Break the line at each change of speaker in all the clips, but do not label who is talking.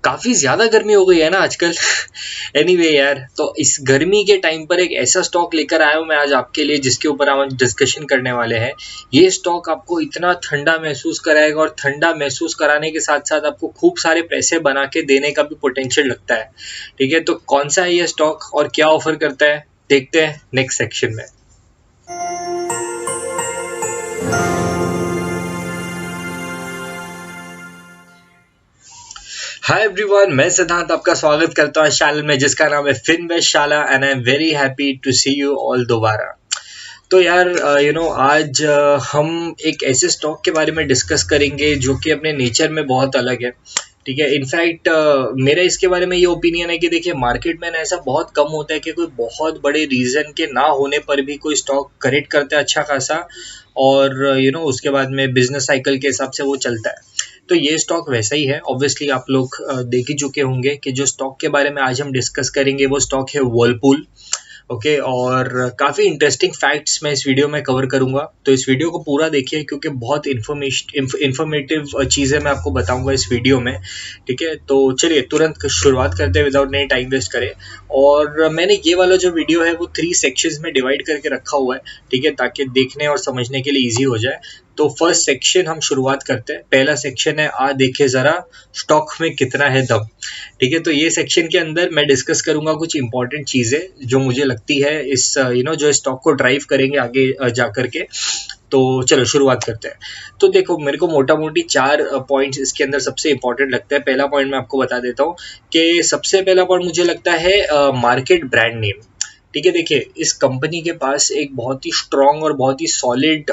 काफी ज्यादा गर्मी हो गई है ना आजकल। एनीवे यार, तो इस गर्मी के टाइम पर एक ऐसा स्टॉक लेकर आया हूं मैं आज आपके लिए, जिसके ऊपर हम आज डिस्कशन करने वाले हैं। ये स्टॉक आपको इतना ठंडा महसूस कराएगा, और ठंडा महसूस कराने के साथ साथ आपको खूब सारे पैसे बना के देने का भी पोटेंशियल लगता है। ठीक है, तो कौन सा है ये स्टॉक और क्या ऑफर करता है, देखते हैं नेक्स्ट सेक्शन में। हाय एवरीवन, मैं सिद्धांत आपका स्वागत करता हूं चैनल में जिसका नाम है Finvestshala, and I am very happy to see you all दोबारा। तो यार आज हम एक ऐसे स्टॉक के बारे में डिस्कस करेंगे जो कि अपने नेचर में बहुत अलग है। ठीक है, इनफैक्ट मेरा इसके बारे में ये ओपिनियन है कि देखिए, मार्केट में ना ऐसा बहुत कम होता है कि कोई बहुत बड़े रीजन के ना होने पर भी कोई स्टॉक करेक्ट करता है अच्छा खासा, और उसके बाद में बिजनेस साइकिल के हिसाब से वो चलता है। तो ये स्टॉक वैसा ही है। ऑब्वियसली आप लोग देख ही चुके होंगे कि जो स्टॉक के बारे में आज हम डिस्कस करेंगे वो स्टॉक है वर्लपूल। ओके, और काफ़ी इंटरेस्टिंग फैक्ट्स मैं इस वीडियो में कवर करूंगा, तो इस वीडियो को पूरा देखिए क्योंकि बहुत इंफॉर्मेटिव चीज़ें मैं आपको बताऊंगा इस वीडियो में। ठीक है, तो चलिए तुरंत शुरुआत करते हैं विदाउट नहीं टाइम वेस्ट करें। और मैंने ये वाला जो वीडियो है वो 3 सेक्शंस में डिवाइड करके रखा हुआ है। ठीक है, ताकि देखने और समझने के लिए ईजी हो जाए। तो फर्स्ट सेक्शन हम शुरुआत करते हैं। पहला सेक्शन है आ देखे जरा स्टॉक में कितना है दम। ठीक है, तो ये सेक्शन के अंदर मैं डिस्कस करूंगा कुछ इंपॉर्टेंट चीजें जो मुझे लगती है इस जो स्टॉक को ड्राइव करेंगे आगे जा करके। तो चलो शुरुआत करते हैं। तो देखो, मेरे को मोटा मोटी 4 पॉइंट्स इसके अंदर सबसे इंपॉर्टेंट लगता है। पहला पॉइंट मैं आपको बता देता हूँ कि सबसे पहला पॉइंट मुझे लगता है मार्केट ब्रांड नेम। ठीक है, देखिए, इस कंपनी के पास एक बहुत ही स्ट्रॉन्ग और बहुत ही सॉलिड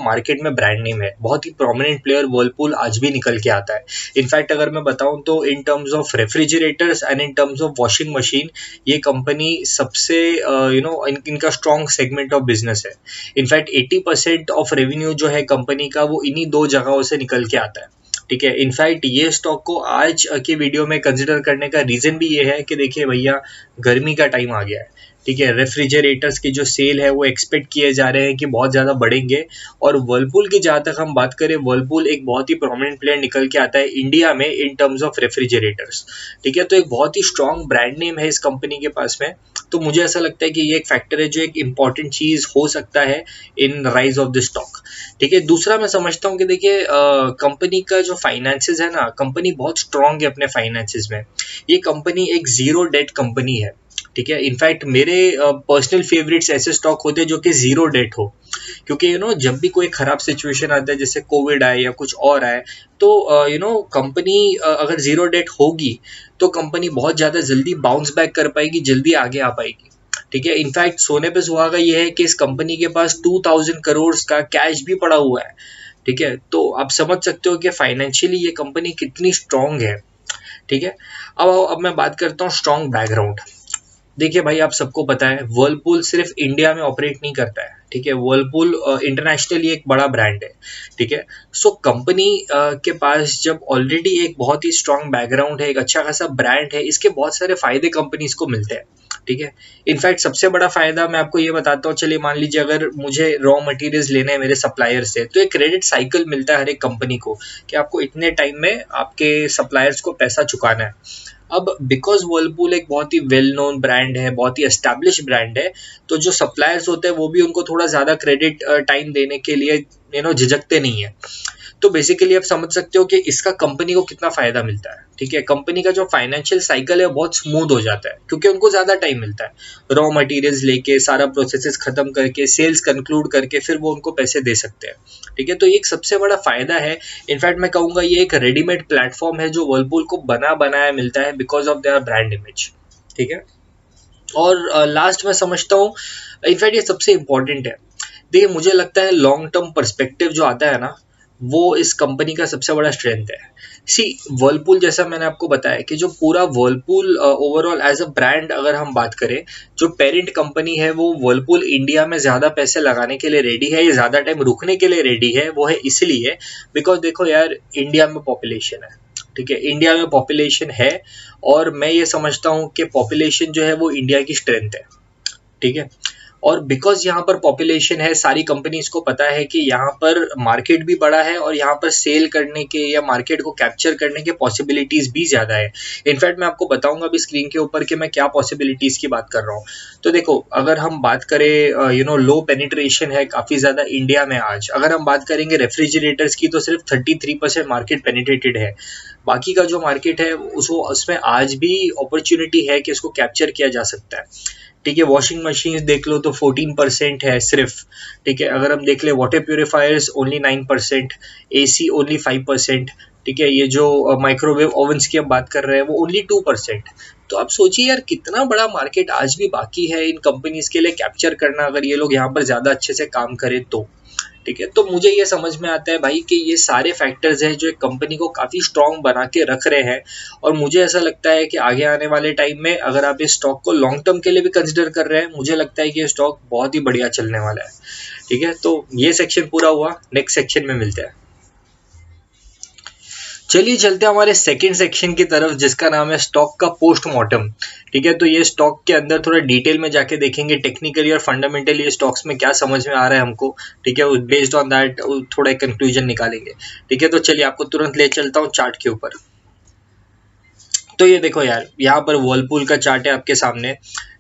मार्केट में ब्रांड नेम है। बहुत ही प्रोमिनेंट प्लेयर वर्लपूल आज भी निकल के आता है। इनफैक्ट अगर मैं बताऊं तो in terms of refrigerators and in terms of washing machine, ये कंपनी सबसे इनका स्ट्रॉन्ग सेगमेंट ऑफ बिजनेस है। इनफैक्ट 80% ऑफ रेवेन्यू जो है कंपनी का वो इन्हीं 2 जगहों से निकल के आता है। ठीक है, इनफैक्ट ये स्टॉक को आज के वीडियो में कंसिडर करने का रीजन भी ये है कि देखिए भैया, गर्मी का टाइम आ गया है। ठीक है, रेफ्रिजरेटर्स की जो सेल है वो एक्सपेक्ट किए जा रहे हैं कि बहुत ज़्यादा बढ़ेंगे। और वर्लपूल की जहाँ तक हम बात करें, वर्लपूल एक बहुत ही प्रोमिनेंट प्लेयर निकल के आता है इंडिया में इन टर्म्स ऑफ रेफ्रिजरेटर्स। ठीक है, तो एक बहुत ही स्ट्रॉन्ग ब्रांड नेम है इस कंपनी के पास में। तो मुझे ऐसा लगता है कि ये एक फैक्टर है जो एक इंपॉर्टेंट चीज़ हो सकता है इन राइज ऑफ द स्टॉक। ठीक है, दूसरा मैं समझता हूँ कि देखिए, कंपनी का जो फाइनेंसेस है ना, कंपनी बहुत स्ट्रॉन्ग है अपने फाइनेंसेस में। ये कंपनी एक जीरो डेट कंपनी है। ठीक है, इनफैक्ट मेरे पर्सनल फेवरेट्स ऐसे स्टॉक होते हैं जो कि जीरो डेट हो, क्योंकि जब भी कोई खराब सिचुएशन आता है, जैसे कोविड आए या कुछ और आए, तो कंपनी अगर जीरो डेट होगी तो कंपनी बहुत ज़्यादा जल्दी बाउंस बैक कर पाएगी, जल्दी आगे आ पाएगी। ठीक है, इनफैक्ट सोने पे सुहागा ये है कि इस कंपनी के पास 2000 करोड़ का कैश भी पड़ा हुआ है। ठीक है, तो आप समझ सकते हो कि फाइनेंशियली ये कंपनी कितनी स्ट्रांग है। ठीक है, अब मैं बात करता हूँ स्ट्रांग बैकग्राउंड। देखिए भाई, आप सबको पता है वर्लपूल सिर्फ इंडिया में ऑपरेट नहीं करता है। ठीक है, वर्लपूल इंटरनेशनली एक बड़ा ब्रांड है। ठीक है, सो कंपनी के पास जब ऑलरेडी एक बहुत ही स्ट्रांग बैकग्राउंड है, एक अच्छा खासा ब्रांड है, इसके बहुत सारे फायदे कंपनीज को मिलते हैं। ठीक है, इनफैक्ट सबसे बड़ा फायदा मैं आपको ये बताता हूँ। चलिए मान लीजिए अगर मुझे रॉ मटेरियल्स लेने हैं मेरे सप्लायर से, तो एक क्रेडिट साइकिल मिलता है हर एक कंपनी को कि आपको इतने टाइम में आपके सप्लायर्स को पैसा चुकाना है। अब बिकॉज वर्लपूल एक बहुत ही वेल नोन ब्रांड है, बहुत ही एस्टैब्लिश ब्रांड है, तो जो सप्लायर्स होते हैं वो भी उनको थोड़ा ज़्यादा क्रेडिट टाइम देने के लिए झिझकते नहीं है। तो बेसिकली आप समझ सकते हो कि इसका कंपनी को कितना फायदा मिलता है। ठीक है, कंपनी का जो फाइनेंशियल साइकिल है बहुत स्मूथ हो जाता है क्योंकि उनको ज़्यादा टाइम मिलता है रॉ मटेरियल्स लेके, सारा प्रोसेसेस खत्म करके, सेल्स कंक्लूड करके, फिर वो उनको पैसे दे सकते हैं। ठीक है, तो ये एक सबसे बड़ा फायदा है। इनफैक्ट मैं कहूँगा ये एक रेडीमेड प्लेटफॉर्म है जो वर्लपूल को बना बनाया मिलता है because of their brand image. ठीक है, और लास्ट में समझता हूँ, इनफैक्ट ये सबसे इम्पोर्टेंट है। देखिए, मुझे लगता है लॉन्ग टर्म पर्सपेक्टिव जो आता है ना, वो इस कंपनी का सबसे बड़ा स्ट्रेंथ है। सी, वर्लपूल जैसा मैंने आपको बताया कि जो पूरा Whirlpool overall as a brand अगर हम बात करें, जो पेरेंट कंपनी है वो वर्लपूल इंडिया में ज़्यादा पैसे लगाने के लिए रेडी है, ये ज़्यादा टाइम रुकने के लिए रेडी है। वो है इसलिए बिकॉज देखो यार, इंडिया में पॉपुलेशन है। ठीक है, इंडिया में पॉपुलेशन है, और मैं ये समझता हूँ कि पॉपुलेशन जो है वो इंडिया की स्ट्रेंथ है। ठीक है, और बिकॉज यहाँ पर पॉपुलेशन है, सारी कंपनीज को पता है कि यहाँ पर मार्केट भी बड़ा है और यहाँ पर सेल करने के या मार्केट को कैप्चर करने के पॉसिबिलिटीज भी ज़्यादा है। इनफैक्ट मैं आपको बताऊंगा अभी स्क्रीन के ऊपर कि मैं क्या पॉसिबिलिटीज़ की बात कर रहा हूँ। तो देखो, अगर हम बात करें लो पेनिट्रेशन है काफ़ी ज़्यादा इंडिया में आज। अगर हम बात करेंगे रेफ्रिजरेटर्स की तो सिर्फ 33% मार्केट पेनिट्रेटेड है। बाकी का जो मार्केट है उसमें आज भी अपॉर्चुनिटी है कि इसको कैप्चर किया जा सकता है। ठीक है, वॉशिंग मशीन देख लो तो 14% है सिर्फ। ठीक है, अगर हम देख ले water purifiers only 9%, AC only 5%। ठीक है, ये जो माइक्रोवेव ओवंस की हम बात कर रहे हैं वो ओनली 2%। तो आप सोचिए यार कितना बड़ा मार्केट आज भी बाकी है इन कंपनीज के लिए कैप्चर करना, अगर ये लोग यहाँ पर ज़्यादा अच्छे से काम करें तो। ठीक है, तो मुझे ये समझ में आता है भाई कि ये सारे फैक्टर्स हैं जो एक कंपनी को काफ़ी स्ट्रॉन्ग बना के रख रहे हैं। और मुझे ऐसा लगता है कि आगे आने वाले टाइम में अगर आप इस स्टॉक को लॉन्ग टर्म के लिए भी कंसिडर कर रहे हैं, मुझे लगता है कि ये स्टॉक बहुत ही बढ़िया चलने वाला है। ठीक है, तो ये सेक्शन पूरा हुआ, नेक्स्ट सेक्शन में मिलते हैं। चलिए चलते हैं हमारे सेकंड सेक्शन की तरफ जिसका नाम है स्टॉक का पोस्टमार्टम। ठीक है, तो ये स्टॉक के अंदर थोड़ा डिटेल में जाके देखेंगे टेक्निकली और फंडामेंटली स्टॉक्स में क्या समझ में आ रहा है हमको। ठीक है, बेस्ड ऑन दैट थोड़ा एक कंक्लूजन निकालेंगे। ठीक है, तो चलिए आपको तुरंत ले चलता हूँ चार्ट के ऊपर। तो ये देखो यार, यहाँ पर वर्लपूल का चार्ट है आपके सामने।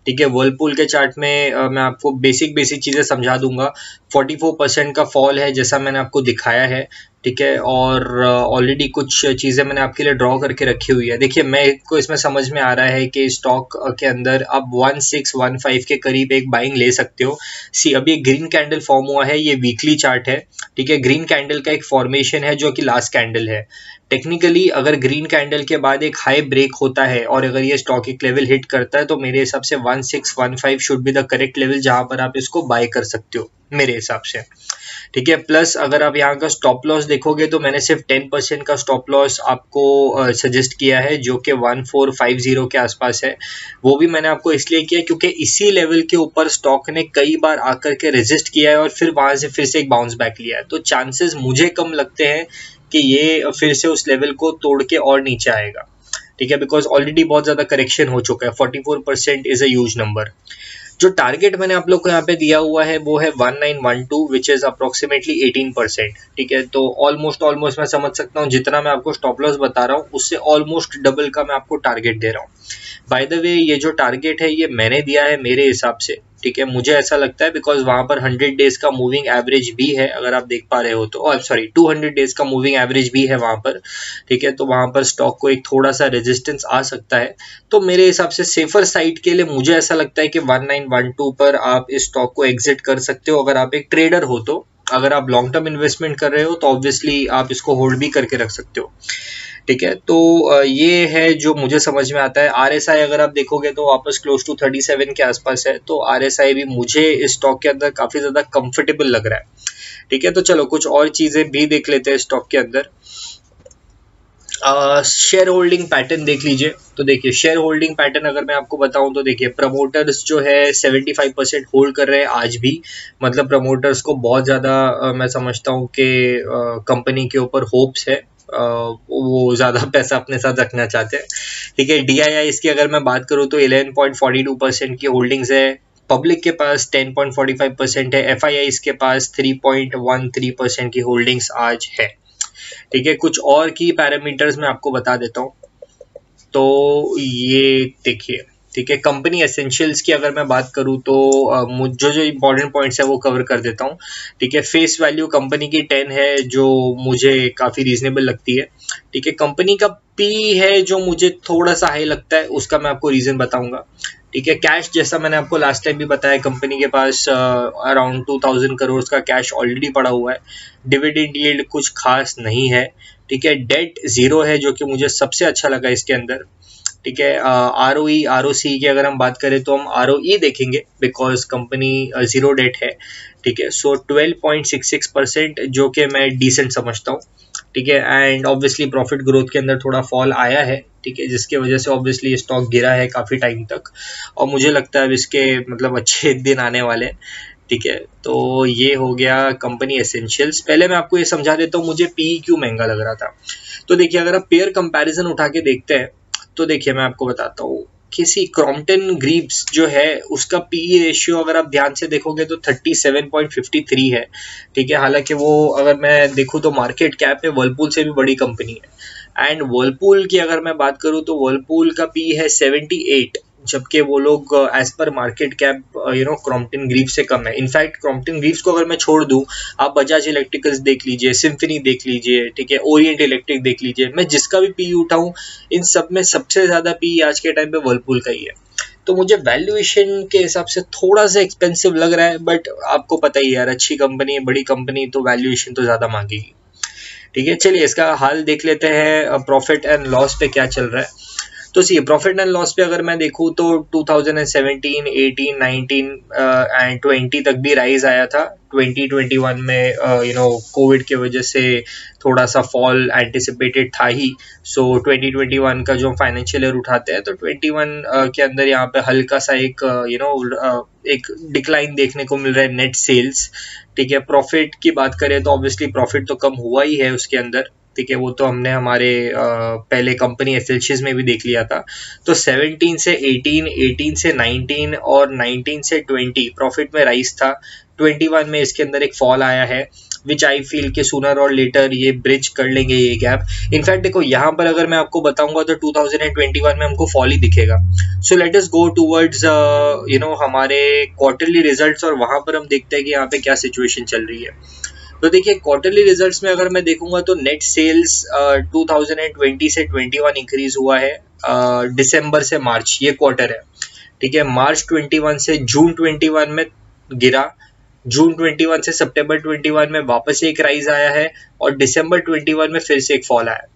ठीक है, वर्लपूल के चार्ट में मैं आपको बेसिक चीज़ें समझा दूंगा। 44% का फॉल है जैसा मैंने आपको दिखाया है। ठीक है, और ऑलरेडी कुछ चीज़ें मैंने आपके लिए ड्रॉ करके रखी हुई है। देखिए, मैं को इसमें समझ में आ रहा है कि स्टॉक के अंदर आप 1615 के करीब एक बाइंग ले सकते हो। सी, अभी एक ग्रीन कैंडल फॉर्म हुआ है, ये वीकली चार्ट है। ठीक है, ग्रीन कैंडल का एक फॉर्मेशन है जो कि लास्ट कैंडल है। टेक्निकली अगर ग्रीन कैंडल के बाद एक हाई ब्रेक होता है और अगर ये स्टॉक एक लेवल हिट करता है तो मेरे हिसाब से 1615 should be the correct level जहां पर आप इसको बाय कर सकते हो मेरे हिसाब से। ठीक है, प्लस अगर आप यहाँ का स्टॉप लॉस देखोगे तो मैंने सिर्फ 10% का स्टॉप लॉस आपको सजेस्ट किया है जो कि 1450 के आसपास है। वो भी मैंने आपको इसलिए किया क्योंकि इसी लेवल के ऊपर स्टॉक ने कई बार आकर के रेजिस्ट किया है और फिर वहां से फिर से एक बाउंस बैक लिया है। तो चांसेस मुझे कम लगते हैं कि ये फिर से उस लेवल को तोड़ के और नीचे आएगा। ठीक है, बिकॉज ऑलरेडी बहुत ज़्यादा करेक्शन हो चुका है। 44% इज अ ह्यूज नंबर। जो टारगेट मैंने आप लोग को यहाँ पे दिया हुआ है वो है 1912 विच इज अप्रोक्सीमेटली 18%। ठीक है, तो ऑलमोस्ट मैं समझ सकता हूँ जितना मैं आपको स्टॉप लॉस बता रहा हूँ उससे ऑलमोस्ट डबल का मैं आपको टारगेट दे रहा हूँ। बाय द वे, ये जो टारगेट है ये मैंने दिया है मेरे हिसाब से। ठीक है, मुझे ऐसा लगता है बिकॉज वहां पर 100 डेज का मूविंग एवरेज भी है, अगर आप देख पा रहे हो तो। सॉरी, 200 डेज का मूविंग एवरेज भी है वहां पर। ठीक है, तो वहां पर स्टॉक को एक थोड़ा सा रेजिस्टेंस आ सकता है। तो मेरे हिसाब से सेफर साइड के लिए मुझे ऐसा लगता है कि 1912 पर आप इस स्टॉक को एग्जिट कर सकते हो अगर आप एक ट्रेडर हो तो। अगर आप लॉन्ग टर्म इन्वेस्टमेंट कर रहे हो तो ऑब्वियसली आप इसको होल्ड भी करके रख सकते हो। ठीक है, तो ये है जो मुझे समझ में आता है। RSI अगर आप देखोगे तो वापस क्लोज टू 37 के आसपास है। तो RSI भी मुझे इस स्टॉक के अंदर काफ़ी ज़्यादा कंफर्टेबल लग रहा है। ठीक है, तो चलो कुछ और चीज़ें भी देख लेते हैं स्टॉक के अंदर। शेयर होल्डिंग पैटर्न देख लीजिए। तो देखिए, शेयर होल्डिंग पैटर्न अगर मैं आपको बताऊं तो देखिए, प्रमोटर्स जो है 75% होल्ड कर रहे हैं आज भी। मतलब प्रमोटर्स को बहुत ज़्यादा मैं समझता हूं कि कंपनी के ऊपर होप्स है। वो ज़्यादा पैसा अपने साथ रखना चाहते हैं। ठीक है, DII की अगर मैं बात करूँ तो 11.42% की होल्डिंग्स है। पब्लिक के पास 10.45% है। FIIs के पास 3.13% की होल्डिंग्स आज है। ठीक है, कुछ और की पैरामीटर्स मैं आपको बता देता हूँ। तो ये देखिए, ठीक है, कंपनी एसेंशियल्स की अगर मैं बात करूँ तो जो इंपॉर्टेंट पॉइंट्स है वो कवर कर देता हूँ। ठीक है, फेस वैल्यू कंपनी की 10 है जो मुझे काफ़ी रीजनेबल लगती है। ठीक है, कंपनी का P है जो मुझे थोड़ा सा हाई लगता है, उसका मैं आपको रीज़न बताऊंगा। ठीक है, कैश जैसा मैंने आपको लास्ट टाइम भी बताया, कंपनी के पास अराउंड 2000 करोड़ का कैश ऑलरेडी पड़ा हुआ है। डिविडेंड यील्ड कुछ खास नहीं है। ठीक है, डेट जीरो है जो कि मुझे सबसे अच्छा लगा इसके अंदर। ठीक है, ROE ROC की अगर हम बात करें तो हम ROE देखेंगे बिकॉज कंपनी जीरो डेट है। ठीक है, सो 12.66% जो कि मैं डिसेंट समझता हूँ। ठीक है, एंड ऑब्वियसली प्रॉफिट ग्रोथ के अंदर थोड़ा फॉल आया है। ठीक है, जिसके वजह से ऑब्वियसली स्टॉक गिरा है काफ़ी टाइम तक और मुझे लगता है अब इसके मतलब अच्छे दिन आने वाले हैं। ठीक है, तो ये हो गया कंपनी एसेंशियल्स। पहले मैं आपको ये समझा देता हूँ मुझे PE क्यों महंगा लग रहा था। तो देखिए, अगर आप पेयर कंपैरिजन उठा के देखते हैं तो देखिए मैं आपको बताता हूँ। किसी क्रॉम्पटन ग्रीव्स जो है उसका पीई रेशियो अगर आप ध्यान से देखोगे तो 37.53 है, ठीक है। हालांकि वो अगर मैं देखूँ तो मार्केट कैप में वर्लपूल से भी बड़ी कंपनी है। एंड वर्लपूल की अगर मैं बात करूँ तो वर्लपूल का पी है 78, जबकि वो लोग as per market cap Crompton Greaves से कम है। इनफैक्ट क्रॉम्पटन ग्रीव्स को अगर मैं छोड़ दूं, आप बजाज इलेक्ट्रिकल्स देख लीजिए, सिम्फनी देख लीजिए, ठीक है, ओरिएंट इलेक्ट्रिक देख लीजिए, मैं जिसका भी पी उठाऊं इन सब में सबसे ज्यादा पी आज के टाइम पे वर्लपूल का ही है। तो मुझे वैल्यूएशन के हिसाब से थोड़ा सा एक्सपेंसिव लग रहा है, बट आपको पता ही यार, अच्छी कंपनी है, बड़ी कंपनी, तो वैल्यूएशन तो ज्यादा मांगेगी, ठीक है। चलिए इसका हाल देख लेते हैं, प्रॉफिट एंड लॉस पे क्या चल रहा है। तो सी प्रॉफिट एंड लॉस पे अगर मैं देखूँ तो 2017, 18, 19 एंड 20 तक भी राइज आया था। 2021 में कोविड की वजह से थोड़ा सा फॉल एंटिसिपेटेड था ही। सो 2021 का जो फाइनेंशियल ईयर उठाते हैं तो 21 के अंदर यहाँ पे हल्का सा एक डिक्लाइन देखने को मिल रहा है नेट सेल्स, ठीक है। प्रॉफिट की बात करें तो ऑब्वियसली प्रॉफिट तो कम हुआ ही है उसके अंदर, ठीक है। वो तो हमने हमारे पहले कंपनी एसएलसीज में भी देख लिया था। तो 17 से 18, 18 से 19 और 19 से 20 प्रॉफिट में राइज था। 21 में इसके अंदर एक फॉल आया है, विच आई फील के सूनर और लेटर ये ब्रिज कर लेंगे ये गैप। इनफैक्ट देखो यहाँ पर अगर मैं आपको बताऊंगा तो 2021 में हमको फॉल ही दिखेगा। So let us go towards हमारे क्वार्टरली रिजल्ट्स, और वहां पर हम देखते हैं कि यहाँ पे क्या सिचुएशन चल रही है। तो देखिए क्वार्टरली रिजल्ट्स में अगर मैं देखूंगा तो नेट सेल्स 2020 से 21 इंक्रीज हुआ है, दिसंबर से मार्च, ये क्वार्टर है, ठीक है। मार्च 21 से जून 21 में गिरा, जून 21 से सितंबर 21 में वापस एक राइज आया है, और दिसंबर 21 में फिर से एक फॉल आया।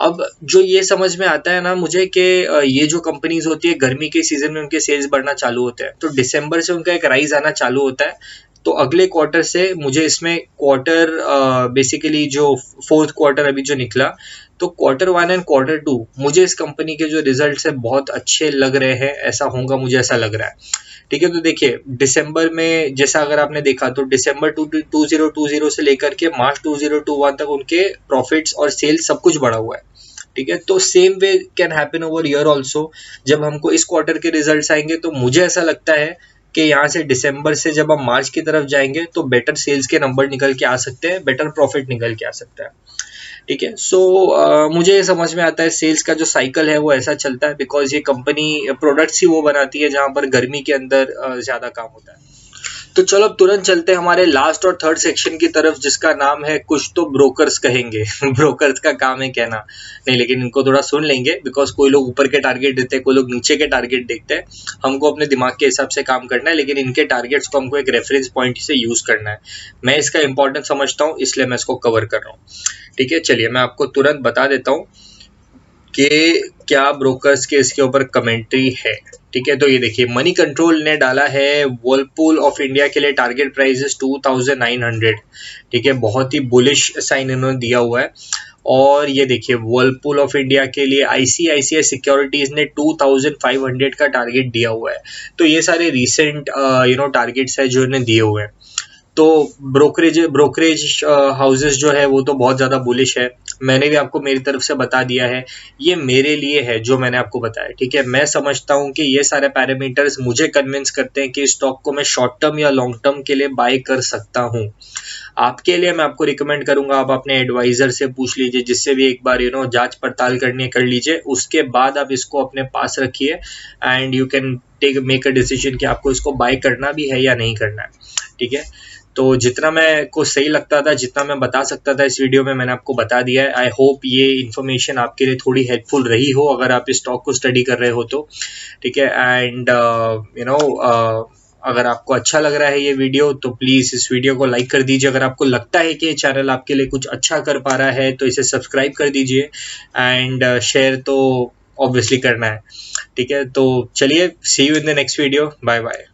अब जो ये समझ में आता है ना मुझे कि ये जो कंपनीज होती है गर्मी के सीजन में उनके सेल्स बढ़ना चालू होते हैं, तो दिसंबर से उनका एक राइज आना चालू होता है। तो अगले क्वार्टर से मुझे इसमें क्वार्टर बेसिकली जो फोर्थ क्वार्टर अभी जो निकला, तो क्वार्टर 1 एंड क्वार्टर 2 मुझे इस कंपनी के जो रिजल्ट्स है बहुत अच्छे लग रहे हैं, ऐसा होगा मुझे ऐसा लग रहा है, ठीक है। तो देखिए दिसंबर में जैसा अगर आपने देखा तो दिसंबर 2020 से लेकर के मार्च 2021 तक उनके प्रॉफिट्स और सेल्स सब कुछ बढ़ा हुआ है, ठीक है। तो same way can happen over year also. जब हमको इस क्वार्टर के रिजल्ट्स आएंगे तो मुझे ऐसा लगता है कि यहाँ से दिसंबर से जब हम मार्च की तरफ जाएंगे तो बेटर सेल्स के नंबर निकल के आ सकते हैं, बेटर प्रॉफिट निकल के आ सकता है, ठीक है। सो मुझे ये समझ में आता है सेल्स का जो साइकिल है वो ऐसा चलता है, बिकॉज ये कंपनी प्रोडक्ट्स ही वो बनाती है जहां पर गर्मी के अंदर ज्यादा काम होता है। तो चलो अब तुरंत चलते हैं हमारे लास्ट और थर्ड सेक्शन की तरफ, जिसका नाम है कुछ तो ब्रोकर्स कहेंगे। ब्रोकर्स का काम है कहना, नहीं लेकिन इनको थोड़ा सुन लेंगे, बिकॉज कोई लोग ऊपर के टारगेट देते हैं, कोई लोग नीचे के टारगेट देखते हैं। हमको अपने दिमाग के हिसाब से काम करना है, लेकिन इनके टारगेट्स को हमको एक रेफरेंस पॉइंट से यूज करना है। मैं इसका इंपॉर्टेंस समझता हूँ, इसलिए मैं इसको कवर कर रहा हूँ, ठीक है। चलिए मैं आपको तुरंत बता देता हूँ कि क्या ब्रोकर्स के इसके ऊपर कमेंट्री है, ठीक है। तो ये देखिए मनी कंट्रोल ने डाला है वर्लपूल ऑफ इंडिया के लिए टारगेट प्राइस 2900, ठीक है। बहुत ही बुलिश साइन इन्होंने दिया हुआ है। और ये देखिए वर्लपूल ऑफ इंडिया के लिए आईसीआईसीआई सिक्योरिटीज ने 2500 का टारगेट दिया हुआ है। तो ये सारे रिसेंट टारगेट्स है जो इन्हें दिए हुए हैं। तो ब्रोकरेज हाउसेस जो है वो तो बहुत ज़्यादा बुलिश है। मैंने भी आपको मेरी तरफ से बता दिया है, ये मेरे लिए है जो मैंने आपको बताया, ठीक है। मैं समझता हूँ कि ये सारे पैरामीटर्स मुझे कन्विंस करते हैं कि स्टॉक को मैं शॉर्ट टर्म या लॉन्ग टर्म के लिए बाय कर सकता हूँ। आपके लिए मैं आपको रिकमेंड करूंगा आप अपने एडवाइजर से पूछ लीजिए, जिससे भी एक बार जांच पड़ताल करनी कर लीजिए, उसके बाद आप इसको अपने पास रखिए and you can make a decision कि आपको इसको बाय करना भी है या नहीं करना है, ठीक है। तो जितना मैं को सही लगता था, जितना मैं बता सकता था इस वीडियो में मैंने आपको बता दिया है। आई होप ये इन्फॉर्मेशन आपके लिए थोड़ी हेल्पफुल रही हो अगर आप इस स्टॉक को स्टडी कर रहे हो तो, ठीक है। एंड अगर आपको अच्छा लग रहा है ये वीडियो तो प्लीज़ इस वीडियो को लाइक कर दीजिए। अगर आपको लगता है कि ये चैनल आपके लिए कुछ अच्छा कर पा रहा है तो इसे सब्सक्राइब कर दीजिए, एंड शेयर तो ऑब्वियसली करना है, ठीक है। तो चलिए see you in the next video, bye bye.